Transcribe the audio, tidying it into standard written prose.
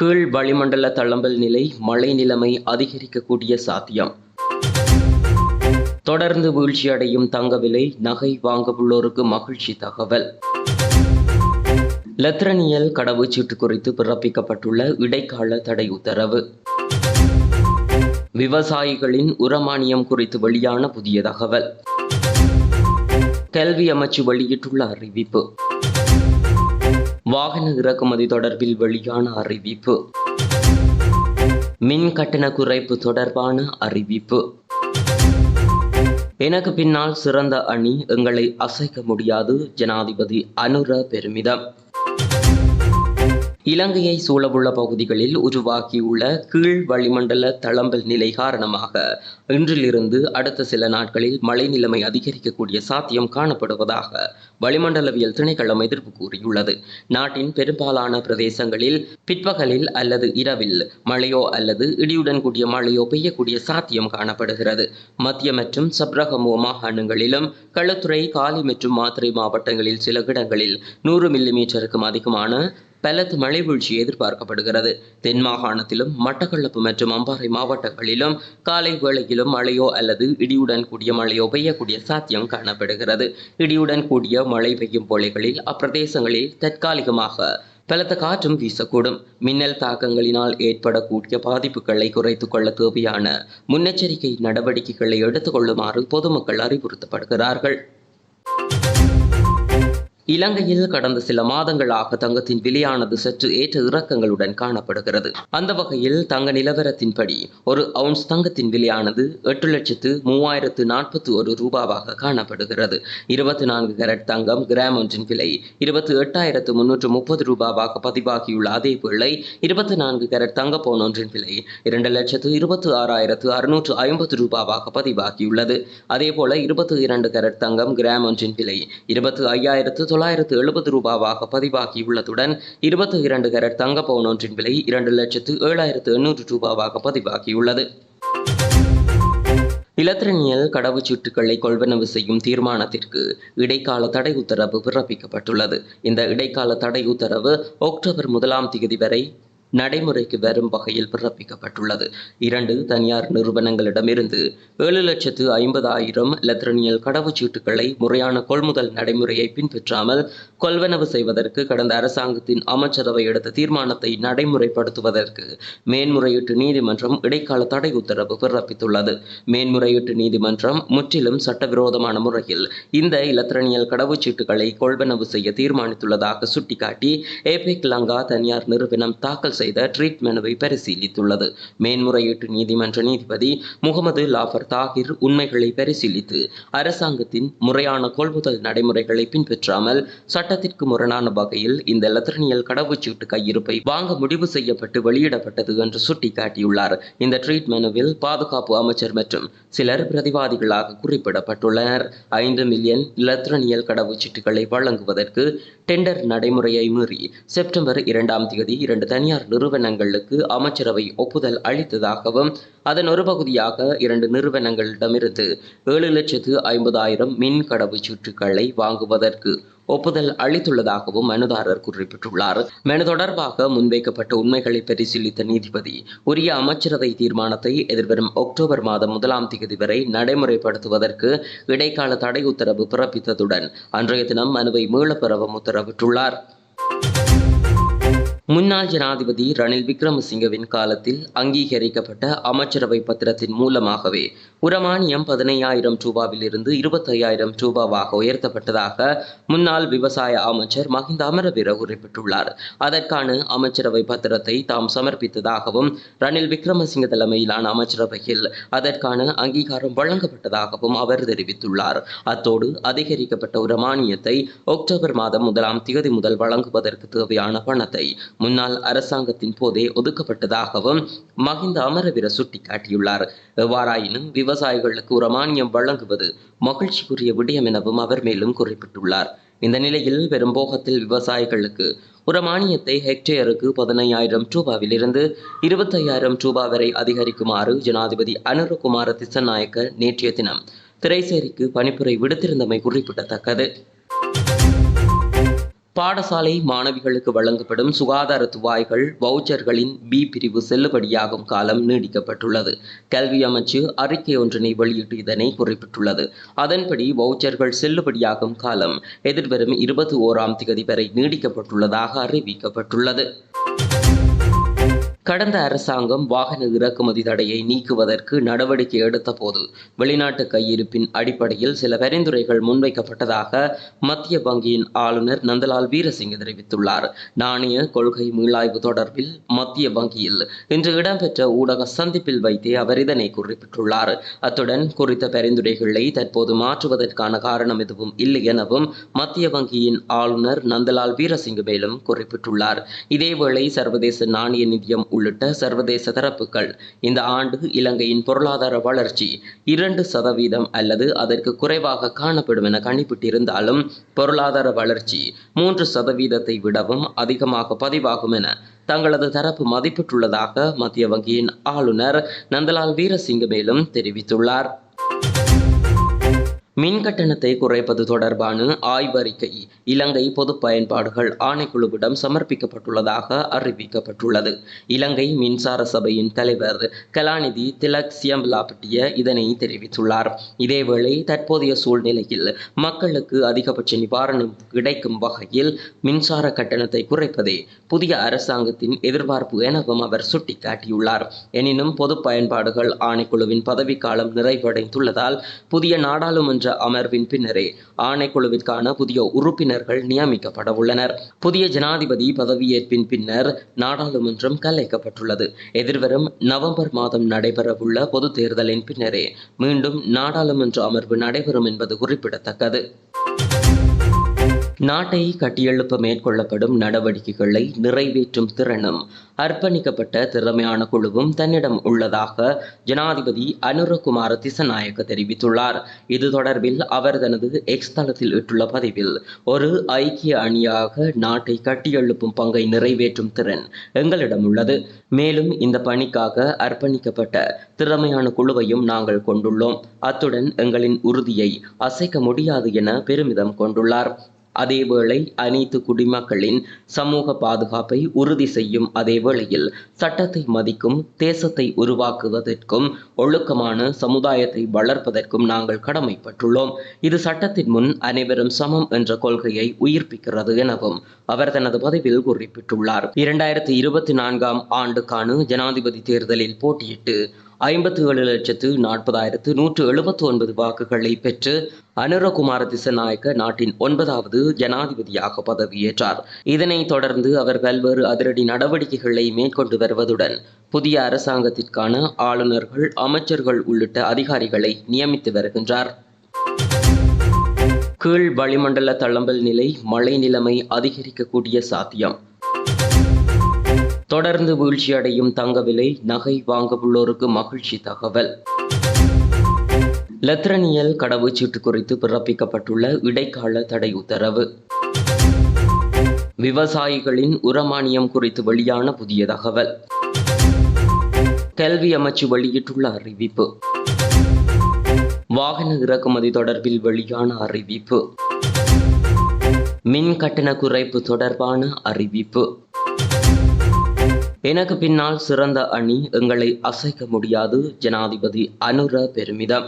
கீழ் வளிமண்டல தளம்பல் நிலை மழை நிலைமை அதிகரிக்கக்கூடிய சாத்தியம். தொடர்ந்து வீழ்ச்சியடையும் தங்க விலை, நகை வாங்க உள்ளோருக்கு மகிழ்ச்சி தகவல். லத்திரனியல் கடவுச்சீட்டு குறித்து பிறப்பிக்கப்பட்டுள்ள இடைக்கால தடை உத்தரவு. விவசாயிகளின் உரமானியம் குறித்து வெளியான புதிய தகவல். கல்வி அமைச்சு வெளியிட்டுள்ள அறிவிப்பு. வாகன இறக்குமதி தொடர்பில் வெளியான அறிவிப்பு. மின் கட்டண குறைப்பு தொடர்பான அறிவிப்பு. எனக்கு பின்னால் சிறந்த அணி, எங்களை அசைக்க முடியாது, ஜனாதிபதி அனுர பெருமிதம். இலங்கையை சூழவுள்ள பகுதிகளில் உருவாகியுள்ள கீழ் வளிமண்டல தளம்பல் நிலை காரணமாக இன்றிலிருந்து அடுத்த சில நாட்களில் மழை நிலைமை அதிகரிக்கக்கூடிய சாத்தியம் காணப்படுவதாக வளிமண்டலவியல் திணைக்களம் எதிர்ப்பு கூறியுள்ளது. நாட்டின் பெரும்பாலான பிரதேசங்களில் பிற்பகலில் அல்லது இரவில் மழையோ அல்லது இடியுடன் கூடிய மழையோ பெய்யக்கூடிய சாத்தியம் காணப்படுகிறது. மத்திய மற்றும் சப்ரகமுவ மாகாணங்களிலும் களுத்துறை, காலி மற்றும் மாத்தறை மாவட்டங்களில் சில இடங்களில் 100 மில்லிமீட்டருக்கும் அதிகமான பலத்த மழை வீழ்ச்சி எதிர்பார்க்கப்படுகிறது. தென் மாகாணத்திலும் மட்டக்களப்பு மற்றும் அம்பாறை மாவட்டங்களிலும் காலை வேளையிலும் மழையோ அல்லது இடியுடன் கூடிய மழையோ பெய்யக்கூடிய சாத்தியம் காணப்படுகிறது. இடியுடன் கூடிய மழை பெய்யும் வேளைகளில் அப்பிரதேசங்களில் தற்காலிகமாக பலத்த காற்றும் வீசக்கூடும். மின்னல் தாக்கங்களினால் ஏற்படக்கூடிய பாதிப்புகளை குறைத்துக் கொள்ள தேவையான முன்னெச்சரிக்கை நடவடிக்கைகளை எடுத்துக் கொள்ளுமாறு பொதுமக்கள் அறிவுறுத்தப்படுகிறார்கள். இலங்கையில் கடந்த சில மாதங்களாக தங்கத்தின் விலையானது சற்று ஏற்ற இறக்கங்களுடன் காணப்படுகிறது. அந்த வகையில் தங்க நிலவரத்தின்படி ஒரு அவுன்ஸ் தங்கத்தின் விலையானது 8,03,041 ரூபாவாக காணப்படுகிறது. 24 கேரட் தங்கம் கிராம் ஒன்றின் விலை 28,330 ரூபாவாக பதிவாகியுள்ள அதே வேளை 24 கேரட் தங்க பவுன் ஒன்றின் விலை 2,26,650 ரூபாவாக பதிவாகியுள்ளது. அதேபோல 22 கேரட் தங்கம் கிராம் ஒன்றின் விலை 25,970 ரூபாவாக பதிவாகியுள்ளதுடன் 22 கேரட் தங்க பவுன் ஒன்றின் விலை 2,07,800 ரூபாவாக பதிவாகியுள்ளது. இலத்திரனியல் கடவுச்சீட்டுகளை கொள்வனவு செய்யும் தீர்மானத்திற்கு இடைக்கால தடை உத்தரவு பிறப்பிக்கப்பட்டுள்ளது. இந்த இடைக்கால தடை உத்தரவு அக்டோபர் 1 வரை நடைமுறைக்கு வரும் வகையில் பிறப்பிக்கப்பட்டுள்ளது. 2 தனியார் நிறுவனங்களிடமிருந்து 7,50,000 லத்திரனியல் கடவுச்சீட்டுகளை முறையான கொள்முதல் நடைமுறையை பின்பற்றாமல் கொள்வனவு செய்வதற்கு கடந்த அரசாங்கத்தின் அமைச்சரவை எடுத்த தீர்மானத்தை நடைமுறைப்படுத்துவதற்கு மேன்முறையீட்டு நீதிமன்றம் இடைக்கால தடை உத்தரவு பிறப்பித்துள்ளது. மேன்முறையீட்டு நீதிமன்றம் முற்றிலும் சட்டவிரோதமான முறையில் இந்த இலத்திரனியல் கடவுச்சீட்டுகளை கொள்வனவு செய்ய தீர்மானித்துள்ளதாக சுட்டிக்காட்டி ஏபெக் லங்கா தனியார் நிறுவனம் தாக்கல் செய்த ட்ரீட் மெனுவை பரிசீலித்துள்ளது. மேன்முறையீட்டு நீதிமன்ற நீதிபதி முகமது லாஃபர் தாகிர் உண்மைகளை பரிசீலித்து அரசாங்கத்தின் முறையான கொள்முதல் நடைமுறைகளை பின்பற்றாமல் சட்டத்திற்கு முரணான வகையில் இந்த லத்திரனியல் கடவுச்சீட்டு கையிருப்பை வாங்க முடிவு செய்யப்பட்டு வெளியிடப்பட்டது என்று சுட்டிக்காட்டியுள்ளார். இந்த ட்ரீட் மெனுவில் பாதுகாப்பு அமைச்சர் மற்றும் சிலர் பிரதிவாதிகளாக குறிப்பிடப்பட்டுள்ளனர். 5 மில்லியன் லத்திரனியல் கடவுச்சீட்டுகளை வழங்குவதற்கு டெண்டர் நடைமுறையை மீறி செப்டம்பர் 2 2 தனியார் நிறுவனங்களுக்கு அமைச்சரவை ஒப்புதல் அளித்ததாகவும் அதன் ஒரு பகுதியாக 2 நிறுவனங்களிடமிருந்து 7,50,000 மின் கடவுச்சீட்டுகளை வாங்குவதற்கு ஒப்புதல் அளித்துள்ளதாகவும் மனுதாரர் குறிப்பிட்டுள்ளார். மனு தொடர்பாக முன்வைக்கப்பட்ட உண்மைகளை பரிசீலித்த நீதிபதி உரிய அமைச்சரவை தீர்மானத்தை எதிர்வரும் அக்டோபர் 1 வரை நடைமுறைப்படுத்துவதற்கு இடைக்கால தடை உத்தரவு பிறப்பித்ததுடன் அன்றைய தினம் மனுவை மீளப்பெறவும் உத்தரவிட்டுள்ளார். முன்னாள் ஜனாதிபதி ரணில் விக்ரமசிங்கவின் காலத்தில் அங்கீகரிக்கப்பட்ட அமைச்சரவை பத்திரத்தின் மூலமாகவே உரமானியம் 15,000 ரூபாவிலிருந்து 25,000 ரூபாவாக உயர்த்தப்பட்டதாக முன்னாள் விவசாய அமைச்சர் மஹிந்த அமரவீர குறிப்பிட்டுள்ளார். அதற்கான அமைச்சரவை பத்திரத்தை தாம் சமர்ப்பித்ததாகவும் ரணில் விக்ரமசிங்க தலைமையிலான அமைச்சரவையில் அதற்கான அங்கீகாரம் வழங்கப்பட்டதாகவும் அவர் தெரிவித்துள்ளார். அத்தோடு அதிகரிக்கப்பட்ட உரமானியத்தை அக்டோபர் 1 முதல் வழங்குவதற்கு தேவையான பணத்தை முன்னாள் அரசாங்கத்தின் போதே ஒதுக்கப்பட்டதாகவும் மஹிந்த அமரவீர சுட்டிக்காட்டியுள்ளார். எவ்வாறாயினும் விவசாயிகளுக்கு உரமானியம் வழங்குவது மகிழ்ச்சிக்குரிய விடயம் எனவும் அவர் மேலும் குறிப்பிட்டுள்ளார். இந்த நிலையில் பெரும்போகத்தில் விவசாயிகளுக்கு உரமானியத்தை ஹெக்டேருக்கு 15,000 ரூபாவிலிருந்து 25,000 ரூபாய் வரை அதிகரிக்குமாறு ஜனாதிபதி அனுரகுமார திசநாயக்க நேற்றைய தினம் திரைசேரிக்கு பணிப்புரை விடுத்திருந்தமை குறிப்பிடத்தக்கது. பாடசாலை மாணவிகளுக்கு வழங்கப்படும் சுகாதார துவாய்கள் வவுச்சர்களின் பி பிரிவு செல்லுபடியாகும் காலம் நீடிக்கப்பட்டுள்ளது. கல்வி அமைச்சு அறிக்கை ஒன்றினை வெளியிட்டு இதனை குறிப்பிட்டுள்ளது. அதன்படி வவுச்சர்கள் செல்லுபடியாகும் காலம் எதிர்வரும் 21ஆம் திகதி வரை நீடிக்கப்பட்டுள்ளதாக அறிவிக்கப்பட்டுள்ளது. கடந்த அரசாங்கம் வாகன இறக்குமதி தடையை நீக்குவதற்கு நடவடிக்கை எடுத்த போது வெளிநாட்டு கையிருப்பின் அடிப்படையில் சில பரிந்துரைகள் முன்வைக்கப்பட்டதாக மத்திய வங்கியின் ஆளுநர் நந்தலால் வீரசிங்க தெரிவித்துள்ளார். நாணய கொள்கை மீளாய்வு தொடர்பில் மத்திய வங்கியில் இன்று இடம்பெற்ற ஊடக சந்திப்பில் வைத்தே அவர் இதனை குறிப்பிட்டுள்ளார். அத்துடன் குறித்த பரிந்துரைகளை தற்போது மாற்றுவதற்கான காரணம் எதுவும் இல்லை எனவும் மத்திய வங்கியின் ஆளுநர் நந்தலால் வீரசிங்க மேலும் குறிப்பிட்டுள்ளார். இதேவேளை சர்வதேச நாணய நிதியம் உள்ளிட்ட சர்வதேச தரப்புகள் இந்த ஆண்டு இலங்கையின் பொருளாதார வளர்ச்சி 2% அல்லது அதற்கு குறைவாக காணப்படும் என கணிப்பிட்டிருந்தாலும் பொருளாதார வளர்ச்சி 3% விடவும் அதிகமாக பதிவாகும் என தங்களது தரப்பு மதிப்பிட்டுள்ளதாக மத்திய வங்கியின் ஆளுநர் நந்தலால் வீரசிங்க மேலும் தெரிவித்துள்ளார். மின் கட்டணத்தை குறைப்பது தொடர்பான ஆய்வறிக்கை இலங்கை பொது பயன்பாடுகள் ஆணைக்குழுவிடம் சமர்ப்பிக்கப்பட்டுள்ளதாக அறிவிக்கப்பட்டுள்ளது. இலங்கை மின்சார சபையின் தலைவர் கலாநிதி திலக் சியம்பலாபட்டிய இதனை தெரிவித்துள்ளார். இதேவேளை தற்போதைய சூழ்நிலையில் மக்களுக்கு அதிகபட்ச நிவாரணம் கிடைக்கும் வகையில் மின்சார கட்டணத்தை குறைப்பதே புதிய அரசாங்கத்தின் எதிர்பார்ப்பு எனவும் அவர் சுட்டிக்காட்டியுள்ளார். எனினும் பொது பயன்பாடுகள் ஆணைக்குழுவின் பதவிக்காலம் நிறைவடைந்துள்ளதால் புதிய நாடாளுமன்ற அமர்வின் பின்னரே ஆணைக்குழுவிற்கான புதிய உறுப்பினர்கள் நியமிக்கப்பட உள்ளனர். புதிய ஜனாதிபதி பதவியேற்பின் பின்னர் நாடாளுமன்றம் கலைக்கப்பட்டுள்ளது. எதிர்வரும் நவம்பர் மாதம் நடைபெறவுள்ள பொது தேர்தலின் பின்னரே மீண்டும் நாடாளுமன்ற அமர்வு நடைபெறும் என்பது குறிப்பிடத்தக்கது. நாட்டை கட்டியெழுப்ப மேற்கொள்ளப்படும் நடவடிக்கைகளை நிறைவேற்றும் திறனும் அர்ப்பணிக்கப்பட்ட திறமையான குழுவும் தன்னிடம் உள்ளதாக ஜனாதிபதி அனுரகுமார திசநாயக்க தெரிவித்துள்ளார். இது தொடர்பில் அவர் தனது எக்ஸ் தளத்தில் இட்டுள்ள பதிவில், ஒரு ஐக்கிய அணியாக நாட்டை கட்டியெழுப்பும் பங்கை நிறைவேற்றும் திறன் எங்களிடம் உள்ளது. மேலும் இந்த பணிக்காக அர்ப்பணிக்கப்பட்ட திறமையான குழுவையும் நாங்கள் கொண்டுள்ளோம். அத்துடன் எங்களின் உறுதியை அசைக்க முடியாது என பெருமிதம் கொண்டுள்ளார். அதேவேளை அனைத்து குடிமக்களின் சமூக பாதுகாப்பை உறுதி செய்யும் அதேவேளையில் சட்டத்தை மதிக்கும் தேசத்தை உருவாக்குவதற்கும் ஒழுக்கமான சமுதாயத்தை வளர்ப்பதற்கும் நாங்கள் கடமைப்பட்டுள்ளோம். இது சட்டத்தின் முன் அனைவரும் சமம் என்ற கொள்கையை உயிர்ப்பிக்கிறது எனவும் அவர் தனது பதிவில் குறிப்பிட்டுள்ளார். 2024ஆம் ஆண்டுக்கான ஜனாதிபதி தேர்தலில் போட்டியிட்டு 57,40,179 வாக்குகளை பெற்று அனுரகுமார திசநாயக்க நாட்டின் 9வது ஜனாதிபதியாக பதவியேற்றார். இதனைத் தொடர்ந்து அவர் பல்வேறு அதிரடி நடவடிக்கைகளை மேற்கொண்டு வருவதுடன் புதிய அரசாங்கத்திற்கான ஆளுநர்கள், அமைச்சர்கள் உள்ளிட்ட அதிகாரிகளை நியமித்து வருகின்றார். கீழ் வளிமண்டல தளம்பல் நிலை மழை நிலைமை அதிகரிக்கக்கூடிய சாத்தியம். தொடர்ந்து வீழ்ச்சியடையும் தங்க விலை, நகை வாங்கவுள்ளோருக்கு மகிழ்ச்சி தகவல். லத்திரனியல் கடவுச்சீட்டு குறித்து பிறப்பிக்கப்பட்டுள்ள இடைக்கால தடை உத்தரவு. விவசாயிகளின் உரமானியம் குறித்து வெளியான புதிய தகவல். கல்வி அமைச்சு வெளியிட்டுள்ள அறிவிப்பு. வாகன இறக்குமதி தொடர்பில் வெளியான அறிவிப்பு. மின் கட்டண குறைப்பு தொடர்பான அறிவிப்பு. எனக்கு பின்னால் சிறந்த அணி, எங்களை அசைக்க முடியாது, ஜனாதிபதி அனுர பெருமிதம்.